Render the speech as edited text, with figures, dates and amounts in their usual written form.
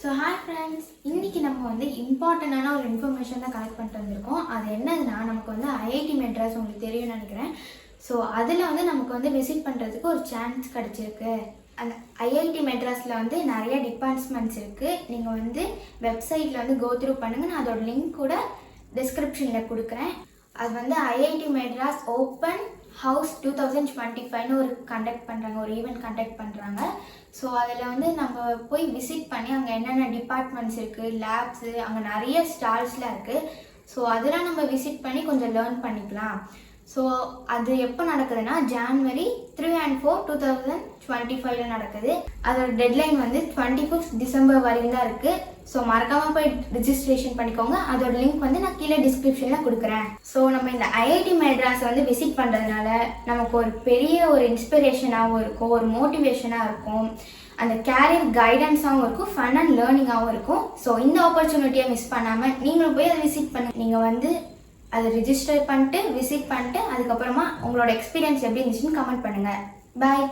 So hi friends, இன்றைக்கி நம்ம வந்து இம்பார்ட்டண்டான ஒரு இன்ஃபர்மேஷன் தான் கலெக்ட் பண்ணிட்டு வந்திருக்கோம். அது என்னதுன்னா, நமக்கு வந்து ஐஐடி மெட்ராஸ் உங்களுக்கு தெரியும்னு நினைக்கிறேன். ஸோ அதில் வந்து நமக்கு வந்து விசிட் பண்ணுறதுக்கு ஒரு சான்ஸ் கிடச்சிருக்கு. அந்த ஐஐடி மெட்ராஸில் வந்து நிறைய டிபார்ட்மெண்ட்ஸ் இருக்குது. நீங்கள் வந்து வெப்சைட்டில் வந்து கோ த்ரூ பண்ணுங்கள். நான் அதோட லிங்க் கூட டிஸ்கிரிப்ஷனில் கொடுக்குறேன். அது வந்து ஐஐடி மெட்ராஸ் ஓப்பன் ஹவுஸ் 2025ன்னு ஒரு கண்டக்ட் பண்ணுறாங்க, ஒரு ஈவெண்ட் கண்டக்ட் பண்ணுறாங்க. ஸோ அதில் வந்து நம்ம போய் விசிட் பண்ணி அங்கே என்னென்ன டிபார்ட்மெண்ட்ஸ் இருக்குது, லேப்ஸு, அங்கே நிறைய ஸ்டால்ஸ்லாம் இருக்குது. ஸோ அதெல்லாம் நம்ம விசிட் பண்ணி கொஞ்சம் லேர்ன் பண்ணிக்கலாம். ஸோ அது எப்போ நடக்குதுன்னா January 3 and 4, 2025 நடக்குது. அதோட டெட்லைன் வந்து 25th December வரைக்கும் தான் இருக்குது. ஸோ மறக்காமல் போய் ரிஜிஸ்ட்ரேஷன் பண்ணிக்கோங்க. அதோட லிங்க் வந்து நான் கீழே டிஸ்கிரிப்ஷனில் கொடுக்குறேன். ஸோ நம்ம இந்த ஐஐடி மெட்ராஸை வந்து விசிட் பண்ணுறதுனால நமக்கு ஒரு பெரிய ஒரு இன்ஸ்பிரேஷனாகவும் இருக்கும், ஒரு மோட்டிவேஷனாக இருக்கும், அந்த கேரியர் கைடன்ஸாகவும் இருக்கும், ஃபன் அண்ட் லேர்னிங்காகவும் இருக்கும். ஸோ இந்த ஆப்பர்ச்சுனிட்டியை மிஸ் பண்ணாமல் நீங்களும் போய் அதை விசிட் பண்ணுங்கள். நீங்கள் வந்து அதை ரிஜிஸ்டர் பண்ணிட்டு விசிட் பண்ணிட்டு அதுக்கப்புறமா உங்களோட எக்ஸ்பீரியன்ஸ் எப்படி இருந்துச்சுன்னு கமெண்ட் பண்ணுங்கள். பாய்.